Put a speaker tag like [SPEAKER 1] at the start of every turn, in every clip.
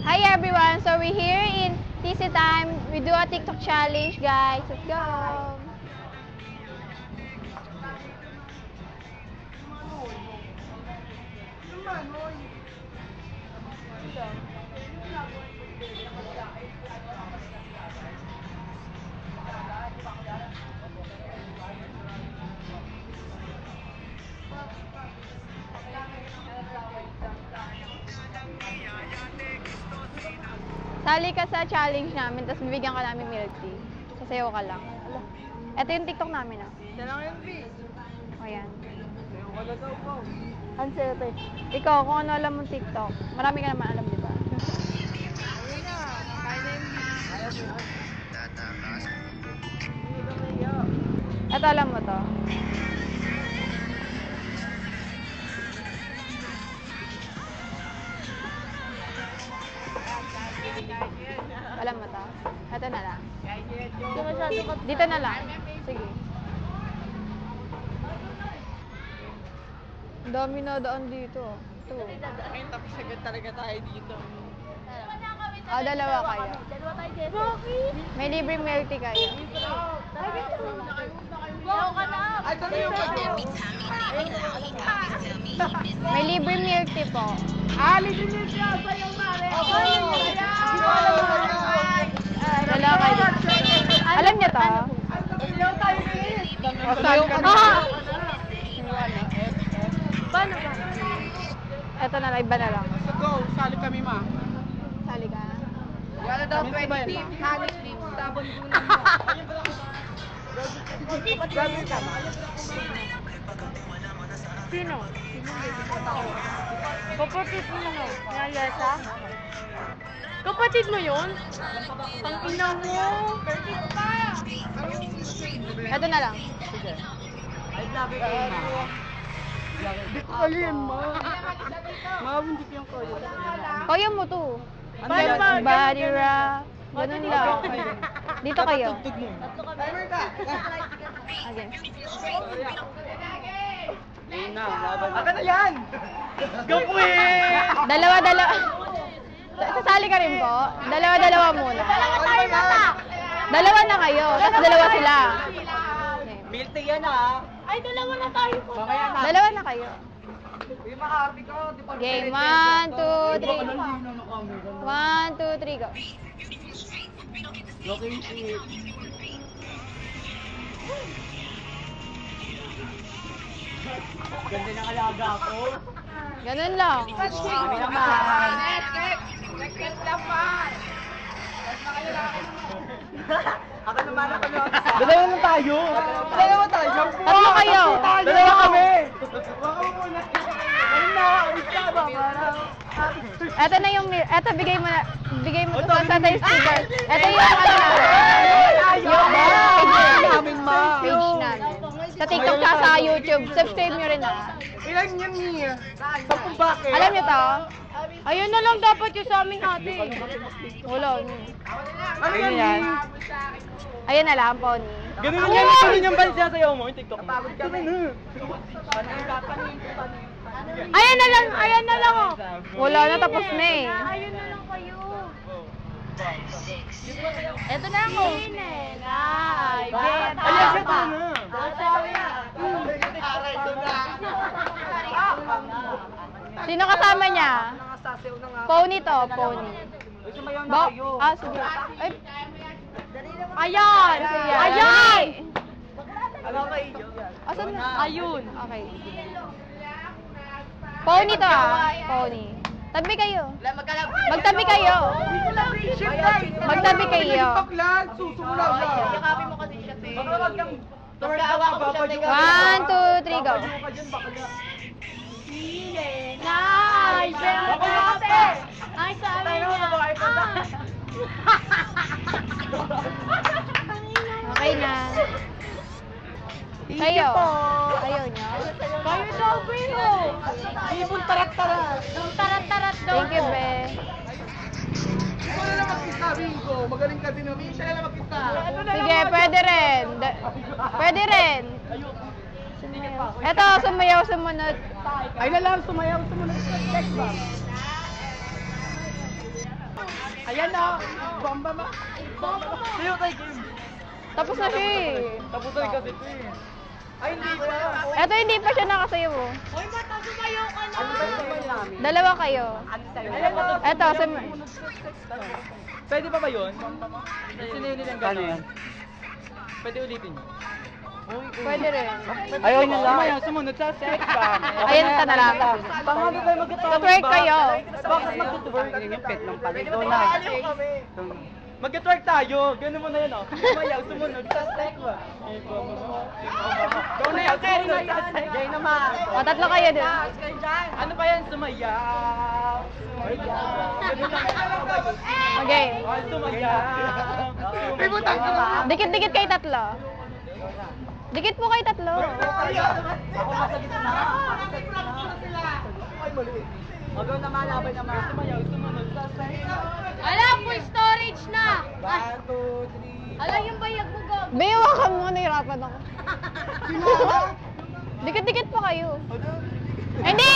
[SPEAKER 1] Hi everyone! So we're here in TC Time. We do a TikTok challenge, guys. Let's go! Sali ka sa challenge namin, tapos bibigyan ka namin milk tea. Sasayaw ka lang. Ito yung TikTok namin, ah.
[SPEAKER 2] Ito lang yung V.
[SPEAKER 1] O, yan.
[SPEAKER 2] Wala daw po.
[SPEAKER 1] Answer. Ikaw, kung ano alam mong TikTok. Marami ka naman alam, di ba?
[SPEAKER 2] Uwi na. Kaya na yung V.
[SPEAKER 1] Ito, alam mo to. Alam mo to? Ito na lang. Dito na lang. Sige. Ang dami na daan dito. Ito.
[SPEAKER 2] Ayun, tapos agad talaga tayo dito.
[SPEAKER 1] O, dalawa kayo. May libreng milk tea kayo.
[SPEAKER 2] Ay, ito na yung
[SPEAKER 1] May libreng milk tea po.
[SPEAKER 2] libre niyo siya. Sayaw na rin.
[SPEAKER 1] Dalawa kayo. Alam niyo to?
[SPEAKER 2] Sayaw tayo rin.
[SPEAKER 1] O, sayaw ka na.
[SPEAKER 2] Paano ba?
[SPEAKER 1] Ito na lang, iba na lang.
[SPEAKER 2] So go, sali kami ma.
[SPEAKER 1] Sali ka.
[SPEAKER 2] Wala daw 20 team, halos team, sabon gunan mo. Grabe ka ma.
[SPEAKER 1] Sino? Kapatid mo na, no? Nalesa? Kapatid mo yun? Ang ina mo! Ito na lang.
[SPEAKER 2] Sige. I love it, ma. Alin, ma. Ma, hindi ko yung koyo.
[SPEAKER 1] Kaya mo to.
[SPEAKER 2] Ano yan?
[SPEAKER 1] Body rock. Ganun lang. Dito kayo.
[SPEAKER 2] Timer ka.
[SPEAKER 1] Okay.
[SPEAKER 2] Na, laban. Aka na yan! Go queen!
[SPEAKER 1] Dalawa. Sasali ka rin po? Dalawa muna. Dalawa na kayo. Tapos dalawa sila.
[SPEAKER 2] Milty yan ha.
[SPEAKER 1] Ay, dalawa na tayo po.
[SPEAKER 2] Mamaya na.
[SPEAKER 1] Dalawa na kayo.
[SPEAKER 2] Yung makakarte ko, di pa.
[SPEAKER 1] Game 1, 2, 3. 1, 2, 3, go.
[SPEAKER 2] Looking shit. Ganda ng alaga ko.
[SPEAKER 1] Ganun lang.
[SPEAKER 2] Kami naman. Nagkat naman. Ako naman ako naman. Dalawa na tayo. Dalawa tayo.
[SPEAKER 1] Tatlo kayo.
[SPEAKER 2] Dalawa kami. Baka muna. Ayun na. Isa ba?
[SPEAKER 1] Eto na yung, eto bigay mo to sa tayo sticker. Eto yung ano na. Yung page namin. Sa TikTok sa YouTube. Subscribe nyo rin na.
[SPEAKER 2] Ilan yan niya? Sampung bakit?
[SPEAKER 1] Alam nyo to? Ayun na lang dapat yung sa aming hati. Wala.
[SPEAKER 2] Ano yan?
[SPEAKER 1] Ayun na lang, Pony.
[SPEAKER 2] Ganun yan. Ganun yung bansa sa'yo mo. Yung TikTok mo. Napagod kami.
[SPEAKER 1] Ayan na lang oh. Wala na, tapos na eh.
[SPEAKER 3] Ayun na lang kayo.
[SPEAKER 1] Eto na ako. Ay, bet.
[SPEAKER 2] Ayan siya to na.
[SPEAKER 1] Sino kasama niya? Pony to, Pony. Sige. Ay. Ayan! Ayan! Asan na? Ayun. Okay. Pony to Pony. Tabi kayo. Magtabi kayo. Magtabi kayo.
[SPEAKER 2] Susumula ka.
[SPEAKER 3] Yakapin mo kasi siya, te.
[SPEAKER 2] Tawa ko siya, te.
[SPEAKER 1] 1, 2, 3, go.
[SPEAKER 3] Ay, ate! Ay, sabi niya.
[SPEAKER 1] Okay na. Kayo. Kayo nyo.
[SPEAKER 3] Kayo daw, Bino!
[SPEAKER 2] Ibon tarat-tarat.
[SPEAKER 3] Tarat-tarat daw.
[SPEAKER 1] Thank you, be.
[SPEAKER 2] Ikaw na lang mag-isa, Bingo. Magaling ka din. Siya na lang mag-isa.
[SPEAKER 1] Sige, pwede rin. Pwede rin. Eto, sumayaw, sumunod.
[SPEAKER 2] Ay na lang, sumayaw, sumunod sa text ba? Ayan na! Bomba ma! Sayo tayo game!
[SPEAKER 1] Tapos na siya eh.
[SPEAKER 2] Tapos tayo kasi ito eh. Ay, hindi pa!
[SPEAKER 1] Eto, hindi pa siya nakasayo mo.
[SPEAKER 3] Hoy, mata, sumayo ka na!
[SPEAKER 1] Dalawa kayo.
[SPEAKER 2] Ayan na!
[SPEAKER 1] Eto,
[SPEAKER 2] Pwede pa ba yun? Sinili lang gano'n. Pwede ulitin nyo.
[SPEAKER 1] pwede rin.
[SPEAKER 2] Ayaw nyo lang. Ayaw, sumunod sa sex ba?
[SPEAKER 1] Ayun ka na lang.
[SPEAKER 2] Paano tayo mag-twerk?
[SPEAKER 1] Twerk kayo.
[SPEAKER 2] Bakit mag-twerk? Yung pet ng palito na. Mag-twerk tayo. Ganun mo na yun, oh. Sumayaw, sumunod sa sex ba? Ikaw na yan, sumunod sa sex. Gay naman.
[SPEAKER 1] O, tatlo kayo din.
[SPEAKER 2] Ano ba yan? Sumayaw. Sumayaw. Ganun lang.
[SPEAKER 1] Okay.
[SPEAKER 2] Oh, sumayaw. May butang ka ba?
[SPEAKER 1] Dikit-dikit kayo tatlo. Dikit po kayo tatlo.
[SPEAKER 2] Ako masagit na. Ay, mali. Magaw na malabay naman. Sumayaw, sumunod sa sex.
[SPEAKER 3] Alam, full storage na!
[SPEAKER 2] 1, 2, 3.
[SPEAKER 3] Alam yung bayag mo, Gab.
[SPEAKER 1] Bewa ka mo, nahirapan ako. Dikit-dikit po kayo. Hindi!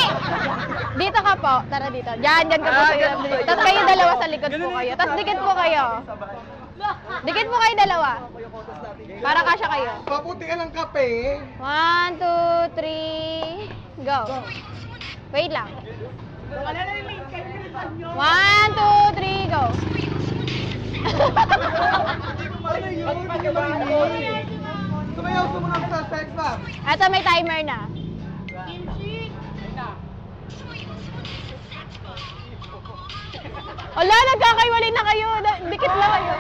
[SPEAKER 1] Dito ka po. Tara dito. Diyan ka po. Tapos kayo dalawa sa likod po kayo. Tapos dikit po kayo. Dikit po kayo dalawa. Para kasya kayo.
[SPEAKER 2] Paputi ka ng kape.
[SPEAKER 1] 1, 2, 3, go. Wait lang. 1, 2, 3, go.
[SPEAKER 2] Sumayaw, sumunod sa sex ba?
[SPEAKER 1] Eto, may timer na. Wala, nagkakaiwalay na kayo. Dikit lang kayo.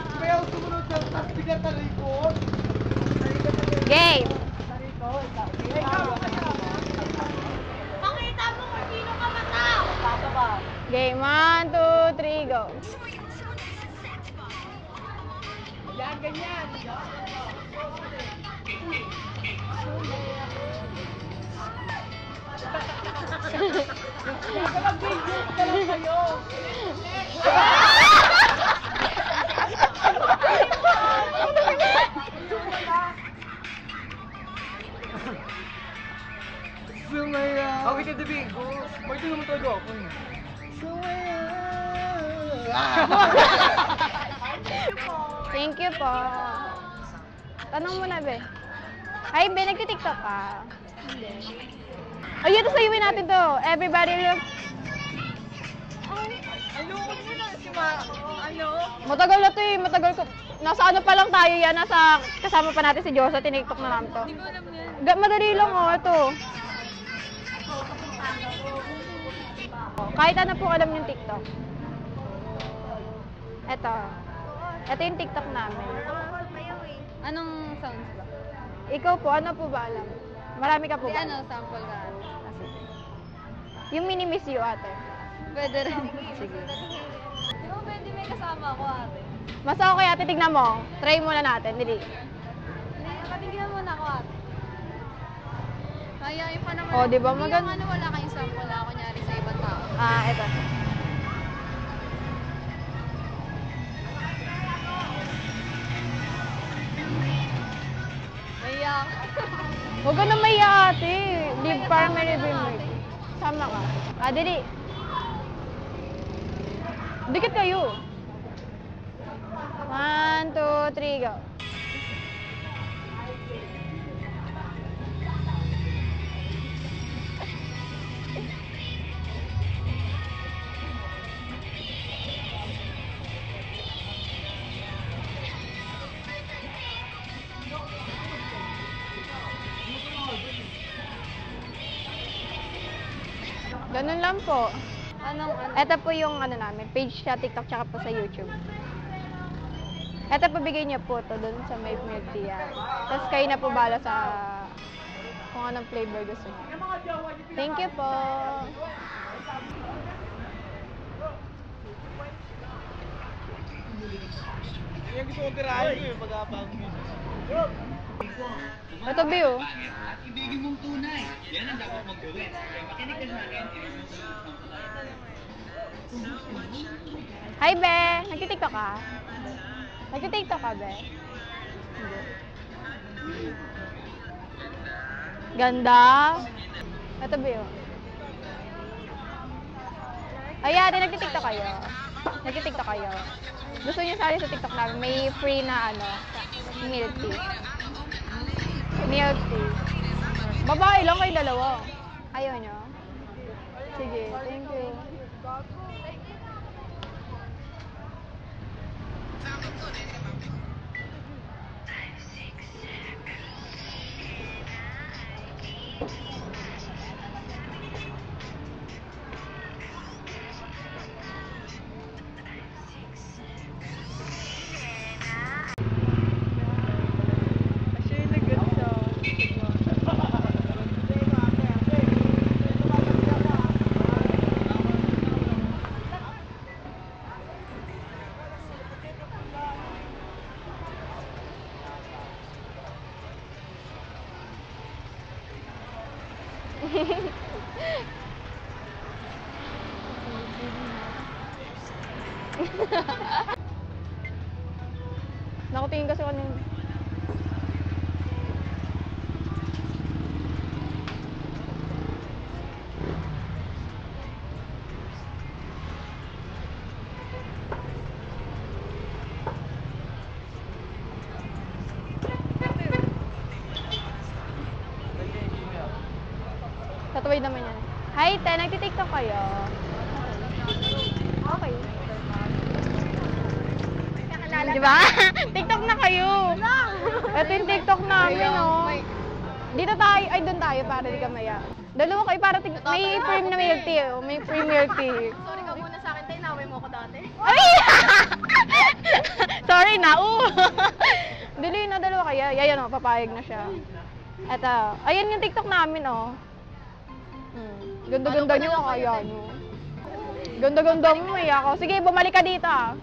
[SPEAKER 2] Sumayaw, sumunod sa sex. Bigat na likod.
[SPEAKER 1] Game.
[SPEAKER 3] Pakita mo kung sino ka mata!
[SPEAKER 1] Game. 1, 2, 3, go.
[SPEAKER 2] Yan, ganyan. Sumayaw. Okay, Tito Bing. May ito naman talaga ako.
[SPEAKER 1] Thank you po. Tanong mo na, be. Ay, be, nagtitiktok ka. Hindi. Ayun, ito sayuin natin to. Everybody look. Matagal na to eh. Matagal ko. Nasa ano pa lang tayo yan. Nasa kasama pa natin si Josa. Tiniktok na namin to. Madali lang oh. Ito. Kahit ano po alam yung TikTok. Ito. Ito yung TikTok namin.
[SPEAKER 3] Anong sounds ba?
[SPEAKER 1] Ikaw po, ano po ba alam? Marami ka po ba?
[SPEAKER 3] Ano, sample ka?
[SPEAKER 1] Yung mini-miss you, ate.
[SPEAKER 3] Pwede rin. Sige. Di ba pwede may kasama ako, ate?
[SPEAKER 1] Mas okay, ate. Tignan mo. Try muna natin. Dili.
[SPEAKER 3] Patingin mo na ako, ate. Kaya yung pa naman.
[SPEAKER 1] Oh, di ba
[SPEAKER 3] Yung
[SPEAKER 1] maganda?
[SPEAKER 3] ano, wala kayong sample na kunyari sa ibang tao.
[SPEAKER 1] Ah, eto.
[SPEAKER 3] Naiyak.
[SPEAKER 1] Huwag ka na maiya, ate. Di, para may review mo. Sama ka. Ah, dili. Dikit kayo. 1, 2, 3, go. Ganun lang po.
[SPEAKER 3] Anong,
[SPEAKER 1] Ito po yung ano namin, page sa TikTok tsaka po sa YouTube. Ito po bigay niyo po to doon sa may milk tea. Tapos kayo na po bala sa kung anong flavor gusto niyo. Thank you po.
[SPEAKER 2] Yung gusto ko tirahin ko yung pag-apang.
[SPEAKER 1] Ito view.
[SPEAKER 4] Ibigin mong tunay. Yan ang dapat mong gawin. Kaya makinig ka sa akin, tinignan sa
[SPEAKER 1] Hi, Be! Nagtitiktok ka? Nagtitiktok ka, Be? Hindi. Ganda! Ito, Be, oh. Ayan, nagtitiktok kayo. Nagtitiktok kayo. Gusto niyo sali sa TikTok namin, may free na milk tea. Milk tea. Babae lang kayo dalawa. Ayaw niyo? Sige, thank you. Nakatingin kasi kanina. Katuwid naman yan. Hi, te, nagtitiktok kayo. Okay. Diba? TikTok na kayo. Ito yung TikTok namin, oh. Dito tayo, ay doon tayo para di ka maya. Dalawa kayo para may free na milk tea, oh. May free milk tea.
[SPEAKER 3] Sorry ka muna sa akin, tayo. Naway mo ko dati.
[SPEAKER 1] Ay! Sorry na, Dili na dalawa kayo. Ayan, oh, papayag na siya. Eto, ayan yung TikTok namin, oh. Ganda-ganda niyo kaya, no? Ganda-ganda mo, ako. Sige, bumalik ka dito, ah.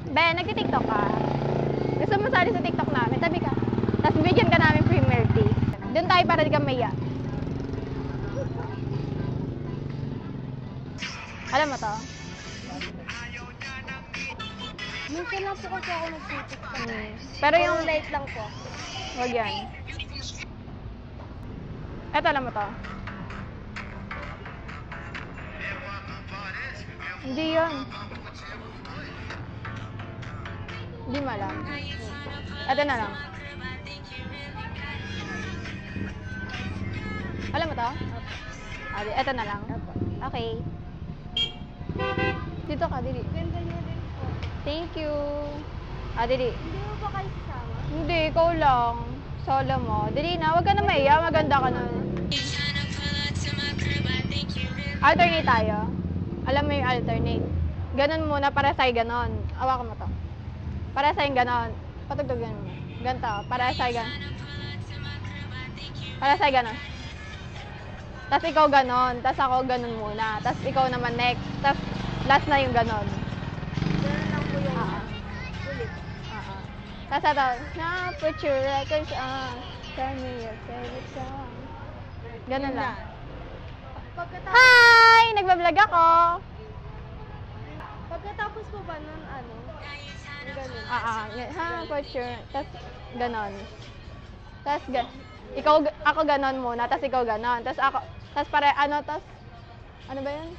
[SPEAKER 1] Ben, nagti-TikTok ka? Gusto mo sali sa TikTok namin? Tabi ka. Tapos bigyan ka namin free milk tea. Doon tayo para di ka maya. Alam mo to?
[SPEAKER 3] Minsan lang po kasi ako nagtitiktok.
[SPEAKER 1] Pero yung
[SPEAKER 3] late lang po.
[SPEAKER 1] wag yan. Eto, alam mo to? Hindi yun. Hindi mo alam. Eto na lang. Alam mo to? Eto na lang. Okay. Dito ka, dili.
[SPEAKER 3] Ganda niya din po.
[SPEAKER 1] Thank you. Dili.
[SPEAKER 3] Hindi mo ba kayo sasama?
[SPEAKER 1] Hindi, ikaw lang. Solo mo. Dili na, wag ka na maiya. Maganda ka na. Alternate tayo. Alam mo yung alternate. Ganon muna para sa'yo ganon. Awakan mo to. Para sa'yo ganon. Patugtugan mo. Ganito. Para sa'yo ganon. Para sa'yo ganon. Tapos ikaw ganon. Tapos ako ganon muna. Tapos ikaw naman next. Tapos last na yung ganon.
[SPEAKER 3] Ganun lang po yung ulit.
[SPEAKER 1] Tapos ito. Na, put your records on. Tell me your favorite song. Ganon lang.
[SPEAKER 3] Pagkatapos,
[SPEAKER 1] Hi! Nagbablog ako.
[SPEAKER 3] pagkatapos po ba nun, ganun?
[SPEAKER 1] For sure. Tapos, ganon. Tapos, ako ganon muna, tapos ikaw ganon. Tapos ako, tapos tapos, ano ba yun?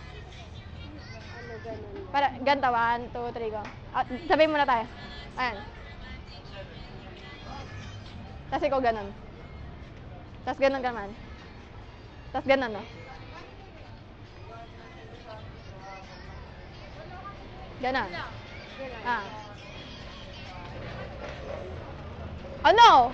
[SPEAKER 3] Ganun.
[SPEAKER 1] Para, ganito, 1, 2, 3, go. Sabihin muna tayo. Ayan. Tapos ikaw ganon. Tapos ganon ka man. Tapos ganon, no? Ganon. Ano?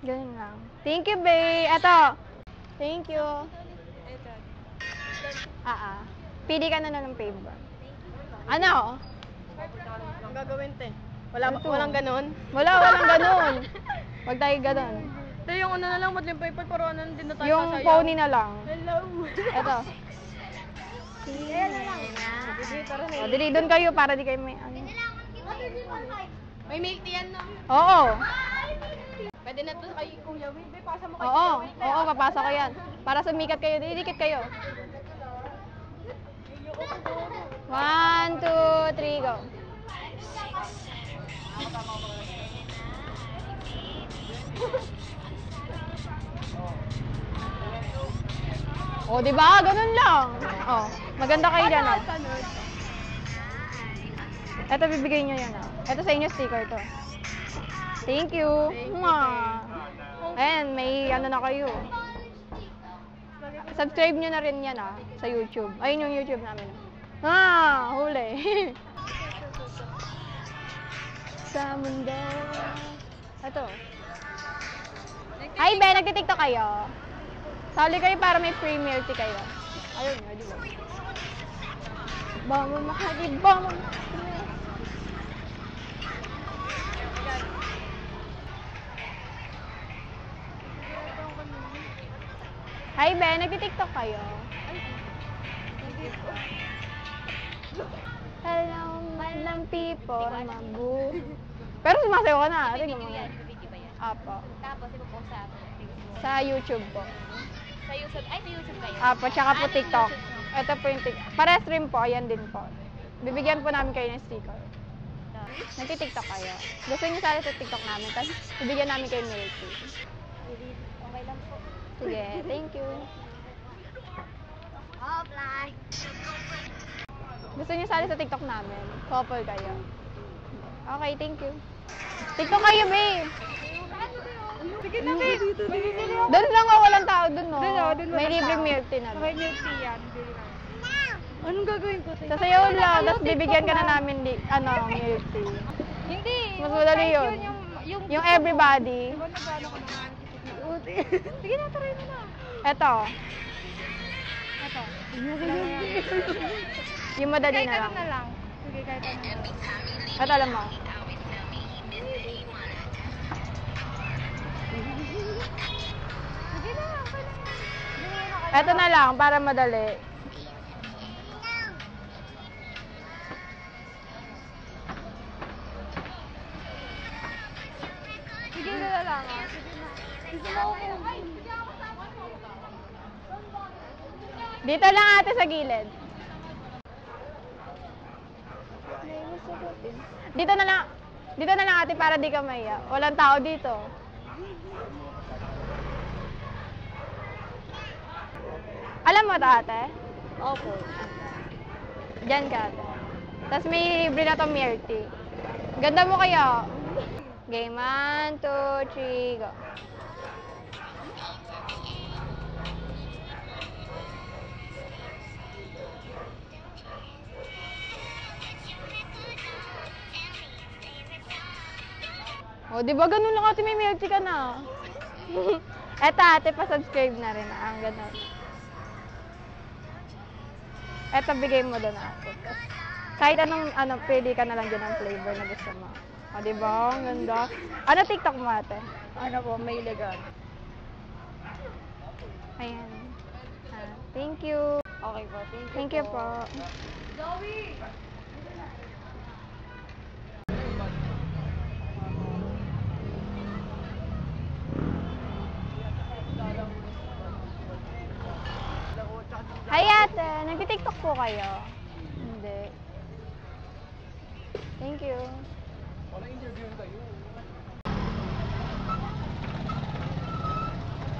[SPEAKER 1] Ganun lang. Thank you, babe. Eto. Thank you. Pili ka na ng favor. Ano?
[SPEAKER 3] Ang gagawin, te. Walang ganun.
[SPEAKER 1] Walang ganun. Wag tayo ganun.
[SPEAKER 3] Te, yung ano na lang, matlim paper, pero ano din na tayo
[SPEAKER 1] Yung pony na lang.
[SPEAKER 3] Hello.
[SPEAKER 1] Eto. O, dili, doon kayo para di kayo may ano.
[SPEAKER 3] May milk tea yan, no?
[SPEAKER 1] Oo.
[SPEAKER 3] Pwede na to kay Kuya Will. Pasa mo kay
[SPEAKER 1] Oo.
[SPEAKER 3] Kuya Will.
[SPEAKER 1] Oo, papasa ko yan. Para sumikat kayo, didikit kayo. 1, 2, 3, go. O, di ba? Ganun lang. O, maganda kayo dyan, o. Ito, bibigay nyo yan, o. Ito sa inyo, sticker to. Thank you. Mwah. Ayan, may ano na kayo. Subscribe nyo na rin yan, sa YouTube. Ayun yung YouTube namin. Huli. Sa mundo. Ito. Hi, Ben. Nagtitiktok kayo? Sali kayo para may free milk tea kayo. Ayun nga, di ba? Bangon makati, bangon. Hi, Ben. Nagtitiktok kayo? Hello, madlang people, mabu. Pero sumasayaw ka na. Tingnan mo yan. Apo.
[SPEAKER 3] Tapos, ipopost sa Facebook.
[SPEAKER 1] Sa YouTube po.
[SPEAKER 3] Sa YouTube. Ay, sa YouTube kayo.
[SPEAKER 1] Apo, tsaka po
[SPEAKER 3] Ano yung
[SPEAKER 1] TikTok.
[SPEAKER 3] YouTube mo?
[SPEAKER 1] Ito po yung TikTok. Pares rin po, ayan din po. Bibigyan po namin kayo ng sticker. Nagtitiktok kayo. Gusto niyo sali sa TikTok namin, tapos bibigyan namin kayo ng milk tea.
[SPEAKER 3] Okay lang po.
[SPEAKER 1] Sige, thank you.
[SPEAKER 3] Offline.
[SPEAKER 1] Gusto niyo sali sa TikTok namin? Couple kayo. Okay, thank you. TikTok kayo, babe.
[SPEAKER 3] Sige na, babe.
[SPEAKER 1] Doon lang walang tao doon, no? May libreng milk tea na.
[SPEAKER 3] May milk tea yan. Anong gagawin ko?
[SPEAKER 1] Sasayaw lang, tapos bibigyan ka na namin milk tea.
[SPEAKER 3] Hindi.
[SPEAKER 1] Mas madali yun. Yung everybody.
[SPEAKER 3] Sige na, try mo na.
[SPEAKER 1] Eto.
[SPEAKER 3] Ito.
[SPEAKER 1] Yung madali
[SPEAKER 3] Kahit
[SPEAKER 1] na
[SPEAKER 3] ano
[SPEAKER 1] lang.
[SPEAKER 3] na lang. Sige, kahit ano na lang.
[SPEAKER 1] Eto, alam mo.
[SPEAKER 3] Sige na, okay lang.
[SPEAKER 1] Eto na lang, para madali.
[SPEAKER 3] Sige na lang. Sige na. Gusto mo ako.
[SPEAKER 1] Dito lang ate sa gilid. Dito na lang. Dito na lang ate para di ka maiya. Walang tao dito. Alam mo ta ate?
[SPEAKER 3] Opo.
[SPEAKER 1] Diyan ka ate. Tapos may libre na tong milk tea. Ganda mo kaya. Game 1, 2, 3, go. O, di ba ganun lang ate, may milk tea ka na. Eto ate, pa-subscribe na rin. Ang ganun. Eto, bigay mo doon ate. Kahit anong, pwede ka na lang dyan ang flavor na gusto mo. O, di ba? Ang ganda. Ano TikTok mo ate?
[SPEAKER 3] Ano po, may legal.
[SPEAKER 1] Ayan. Thank you.
[SPEAKER 3] Okay po, thank you.
[SPEAKER 1] Thank you po.
[SPEAKER 3] Zoe!
[SPEAKER 1] Hi ate, nagti-TikTok po kayo? Hindi. Thank you.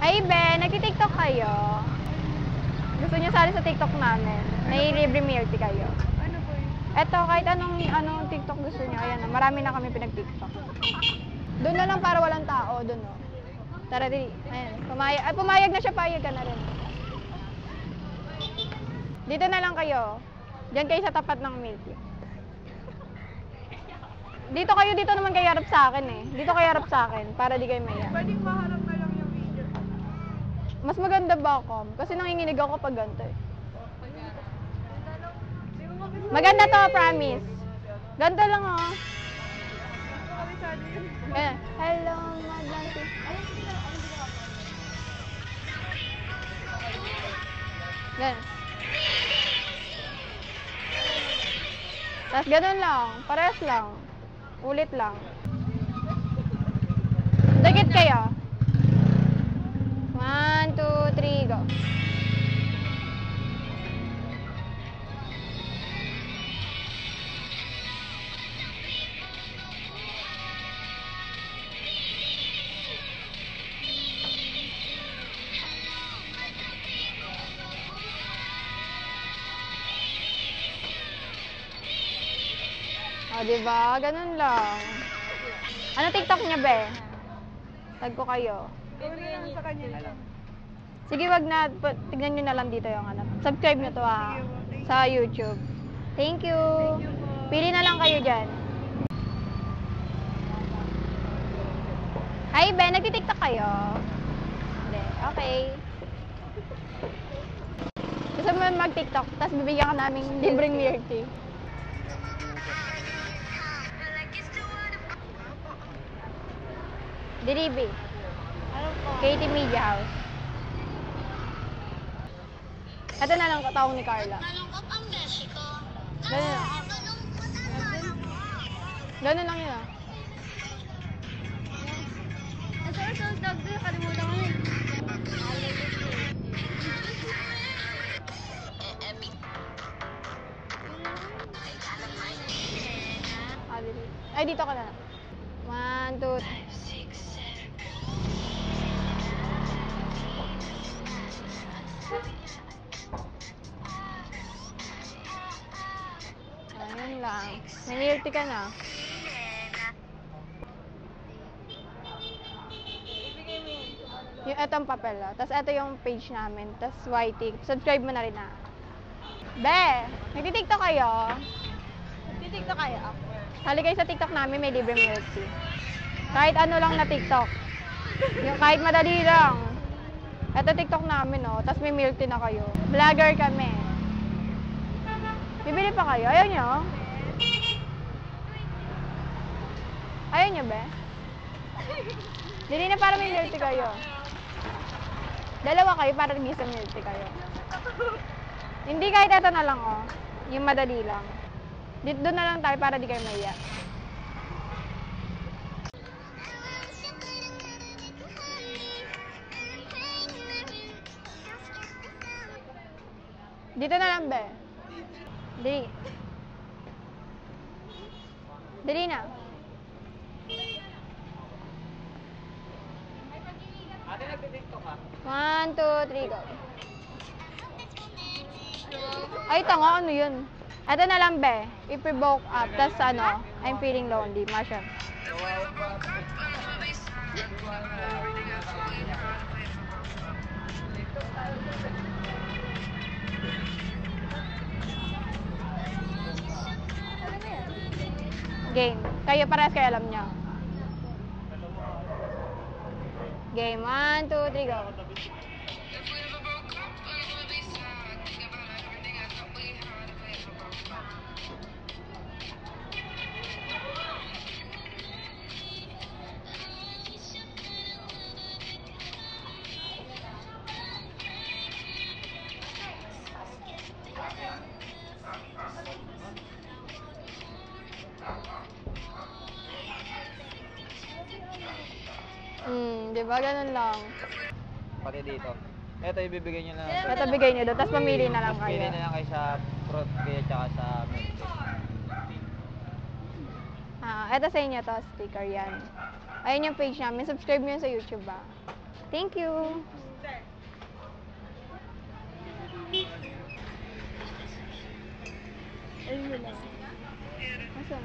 [SPEAKER 1] Hi Ben, nagti-TikTok kayo? Gusto niyo sali sa TikTok namin? May libre milk tea kayo.
[SPEAKER 3] Ano po yun?
[SPEAKER 1] Eto, kahit anong TikTok gusto niyo, ayan, marami na kami pinag-TikTok. Doon na lang para walang tao, doon no. Tara, di. Ayan, pumayag na siya, payag ka na rin. Dito na lang kayo. Diyan kayo sa tapat ng milk tea. Dito kayo, dito naman kayo harap sa akin eh. Dito kayo harap sa akin, para di kayo maya.
[SPEAKER 3] Pwedeng maharap na lang yung video.
[SPEAKER 1] Mas maganda ba ako? Kasi nanginginig ako pag ganito eh. Maganda to, promise. Ganito lang oh. Hello, madlang. Gan. Tapos ganun lang. Parehas lang. Ulit lang. Dikit kayo. 1, 2, 3, go. O, diba? Ganun lang. Ano TikTok niya, be? Tag ko kayo. Sige, wag na. Tignan nyo na lang dito yung ano. Subscribe nyo to sa YouTube. Thank you. Pili na lang kayo dyan. Hi, Ben. Nagtitiktok kayo? Hindi. Okay. Gusto mo mag-tiktok, tapos bibigyan ka namin libreng milk tea. Diribi. Katie Media House. Ito na lang katawang ni Carla. Ganun lang. Ganun lang yun ah.
[SPEAKER 3] Ang dog doon, kalimutan ko na eh.
[SPEAKER 1] Ay, dito ka na lang. 1, 2, 3. Ayun lang. Nangyirti ka na. Yung etong papel, oh. Tapos ito yung page namin. Tapos YT. Subscribe mo na rin, ah. Be! Nagtitiktok kayo?
[SPEAKER 3] Titiktok kayo.
[SPEAKER 1] Hali kayo sa TikTok namin, may libre milk tea. Kahit ano lang na TikTok. Yung kahit madali lang. Ito TikTok namin, oh. Tapos may milk tea na kayo. Vlogger kami. Bibili pa kayo? Ayaw nyo? Ayaw nyo, be? Dili na para may milk tea kayo. Dalawa kayo para nag-isa milk tea kayo. Hindi, kahit ito na lang, oh. Yung madali lang. Dito doon na lang tayo para di kayo maiyak. Dito na lang, be. Dali. Dali na.
[SPEAKER 2] Ate, nagtitiktok ka?
[SPEAKER 1] 1, 2, 3, go. Ay, tanga, ano yun? Ito na lang, be. If we woke up, tas ano, I'm feeling lonely. Masya. Game. Kayo, parehas kayo alam nyo. Game. 1, 2, 3, go. Di ba? Ganun lang.
[SPEAKER 2] Pati dito. Ito, ibibigay nyo na.
[SPEAKER 1] Ito bigay nyo doon, tapos pamili na lang
[SPEAKER 2] Pili
[SPEAKER 1] kayo.
[SPEAKER 2] na lang kayo sa fruit kaya tsaka sa milk.
[SPEAKER 1] Ito sa inyo to, sticker yan. Ayun yung page namin. Subscribe nyo sa YouTube ba. Thank you! Ayun lang. Asan?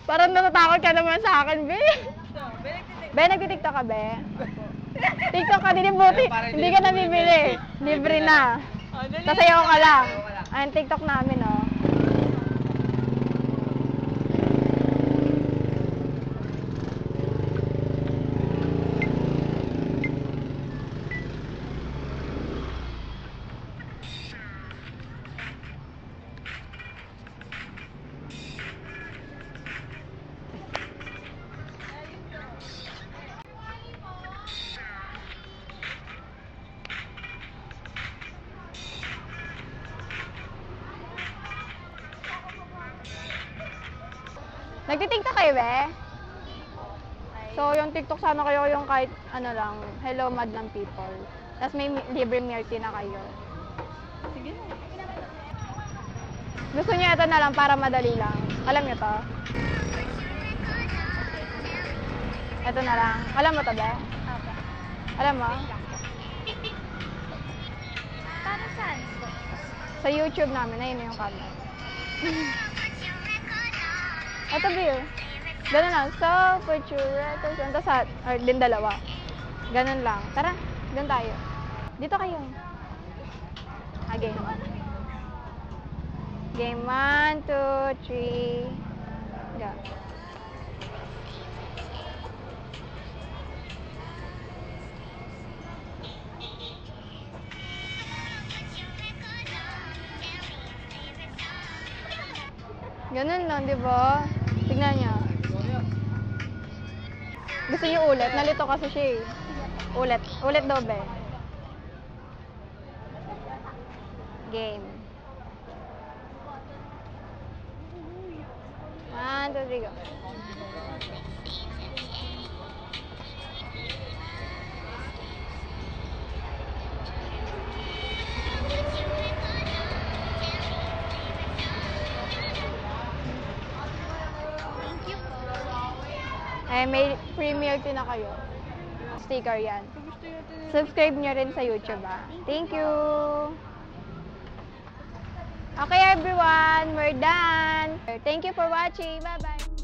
[SPEAKER 1] Parang natatakot ka naman sa akin, be. Be, nagtitiktok ka, be? TikTok ka din, buti. Hindi ka nabibili. Libre na. Sasayaw ka lang. Ayun, TikTok namin, oh. Nagtitiktok kayo, be? So, yung TikTok sana kayo yung kahit ano lang, hello madlang people. Tapos may libre milk tea na kayo.
[SPEAKER 3] Sige na.
[SPEAKER 1] Gusto niyo ito na lang para madali lang. Alam niyo to? Ito na lang. Alam mo to, be?
[SPEAKER 3] Apa.
[SPEAKER 1] Alam mo?
[SPEAKER 3] Para saan?
[SPEAKER 1] Sa YouTube namin, ayun yung camera. Ito, Bill. Ganun lang. So, put your records on. Tapos, or din dalawa. Ganun lang. Tara, doon tayo. Dito kayo. Game. Game 1, 2, 3. Go. Ganun lang, di ba? Tignan niyo. Gusto niyo ulit? Nalito kasi siya eh. Ulit. Ulit daw, be. Game. 1, 2, 3, go. Eh, may free milk tea na kayo. Sticker yan. Subscribe nyo rin sa YouTube, ah. Thank you! Okay, everyone. We're done. Thank you for watching. Bye-bye.